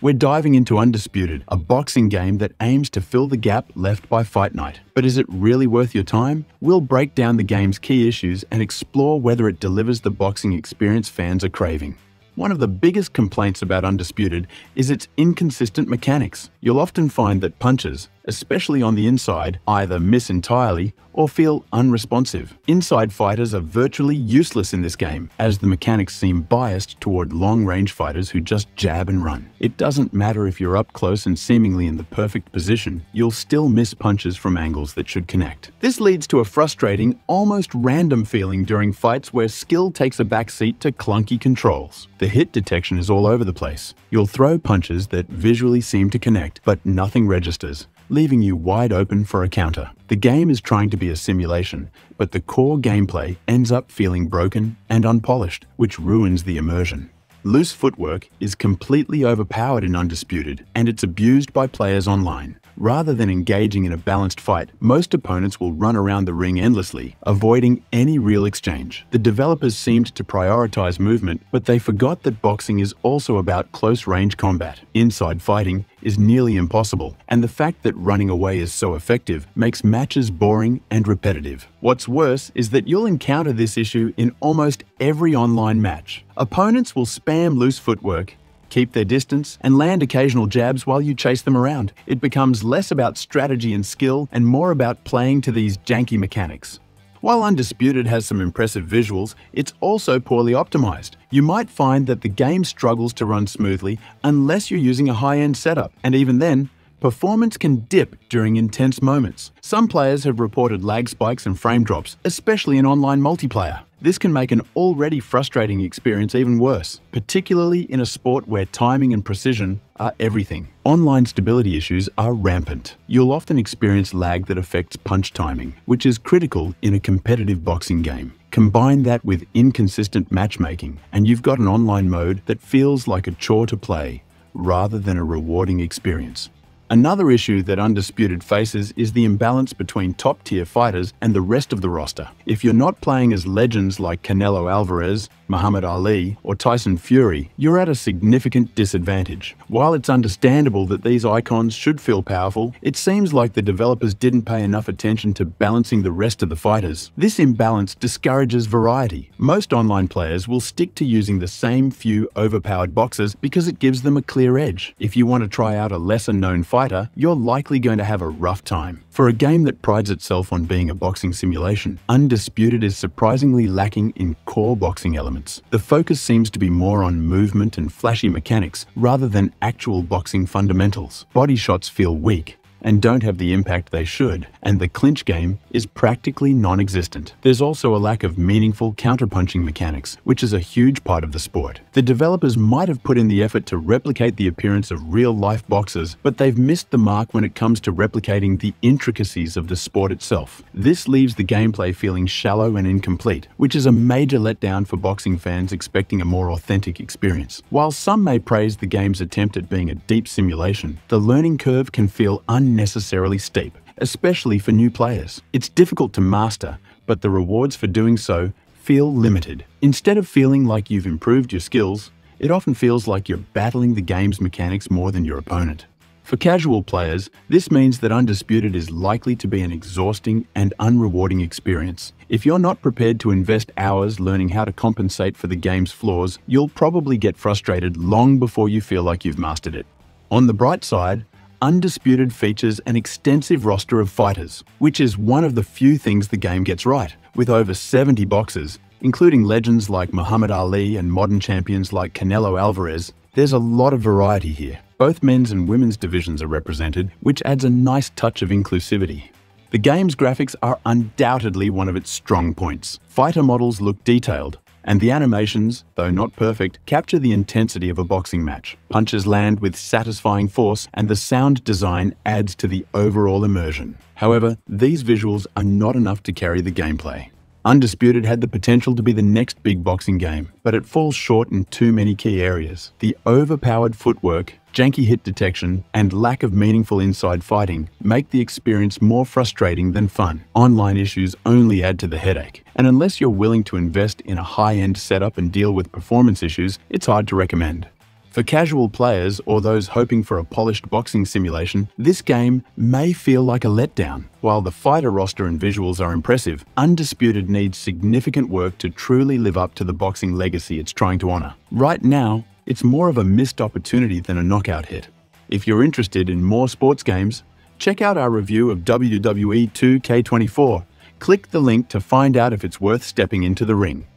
We're diving into Undisputed, a boxing game that aims to fill the gap left by Fight Night. But is it really worth your time? We'll break down the game's key issues and explore whether it delivers the boxing experience fans are craving. One of the biggest complaints about Undisputed is its inconsistent mechanics. You'll often find that punches, especially on the inside, either miss entirely or feel unresponsive. Inside fighters are virtually useless in this game, as the mechanics seem biased toward long-range fighters who just jab and run. It doesn't matter if you're up close and seemingly in the perfect position, you'll still miss punches from angles that should connect. This leads to a frustrating, almost random feeling during fights where skill takes a backseat to clunky controls. The hit detection is all over the place. You'll throw punches that visually seem to connect, but nothing registers, leaving you wide open for a counter. The game is trying to be a simulation, but the core gameplay ends up feeling broken and unpolished, which ruins the immersion. Loose footwork is completely overpowered in Undisputed, and it's abused by players online. Rather than engaging in a balanced fight, most opponents will run around the ring endlessly, avoiding any real exchange. The developers seemed to prioritize movement, but they forgot that boxing is also about close-range combat. Inside fighting is nearly impossible, and the fact that running away is so effective makes matches boring and repetitive. What's worse is that you'll encounter this issue in almost every online match. Opponents will spam loose footwork, keep their distance, and land occasional jabs while you chase them around. It becomes less about strategy and skill and more about playing to these janky mechanics. While Undisputed has some impressive visuals, it's also poorly optimized. You might find that the game struggles to run smoothly unless you're using a high-end setup, and even then, performance can dip during intense moments. Some players have reported lag spikes and frame drops, especially in online multiplayer. This can make an already frustrating experience even worse, particularly in a sport where timing and precision are everything. Online stability issues are rampant. You'll often experience lag that affects punch timing, which is critical in a competitive boxing game. Combine that with inconsistent matchmaking, and you've got an online mode that feels like a chore to play, rather than a rewarding experience. Another issue that Undisputed faces is the imbalance between top-tier fighters and the rest of the roster. If you're not playing as legends like Canelo Alvarez, Muhammad Ali, or Tyson Fury, you're at a significant disadvantage. While it's understandable that these icons should feel powerful, it seems like the developers didn't pay enough attention to balancing the rest of the fighters. This imbalance discourages variety. Most online players will stick to using the same few overpowered boxers because it gives them a clear edge. If you want to try out a lesser-known fighter, you're likely going to have a rough time. For a game that prides itself on being a boxing simulation, Undisputed is surprisingly lacking in core boxing elements. The focus seems to be more on movement and flashy mechanics rather than actual boxing fundamentals. Body shots feel weak and don't have the impact they should, and the clinch game is practically non-existent. There's also a lack of meaningful counterpunching mechanics, which is a huge part of the sport. The developers might have put in the effort to replicate the appearance of real-life boxers, but they've missed the mark when it comes to replicating the intricacies of the sport itself. This leaves the gameplay feeling shallow and incomplete, which is a major letdown for boxing fans expecting a more authentic experience. While some may praise the game's attempt at being a deep simulation, the learning curve can feel unnecessarily steep, especially for new players. It's difficult to master, but the rewards for doing so feel limited. Instead of feeling like you've improved your skills, it often feels like you're battling the game's mechanics more than your opponent. For casual players, this means that Undisputed is likely to be an exhausting and unrewarding experience. If you're not prepared to invest hours learning how to compensate for the game's flaws, you'll probably get frustrated long before you feel like you've mastered it. On the bright side, Undisputed features an extensive roster of fighters, which is one of the few things the game gets right. With over 70 boxers, including legends like Muhammad Ali and modern champions like Canelo Alvarez, there's a lot of variety here. Both men's and women's divisions are represented, which adds a nice touch of inclusivity. The game's graphics are undoubtedly one of its strong points. Fighter models look detailed, and the animations, though not perfect, capture the intensity of a boxing match. Punches land with satisfying force, and the sound design adds to the overall immersion. However, these visuals are not enough to carry the gameplay. Undisputed had the potential to be the next big boxing game, but it falls short in too many key areas. The overpowered footwork, janky hit detection, and lack of meaningful inside fighting make the experience more frustrating than fun. Online issues only add to the headache, and unless you're willing to invest in a high-end setup and deal with performance issues, it's hard to recommend. For casual players or those hoping for a polished boxing simulation, this game may feel like a letdown. While the fighter roster and visuals are impressive, Undisputed needs significant work to truly live up to the boxing legacy it's trying to honor. Right now, it's more of a missed opportunity than a knockout hit. If you're interested in more sports games, check out our review of WWE 2K24. Click the link to find out if it's worth stepping into the ring.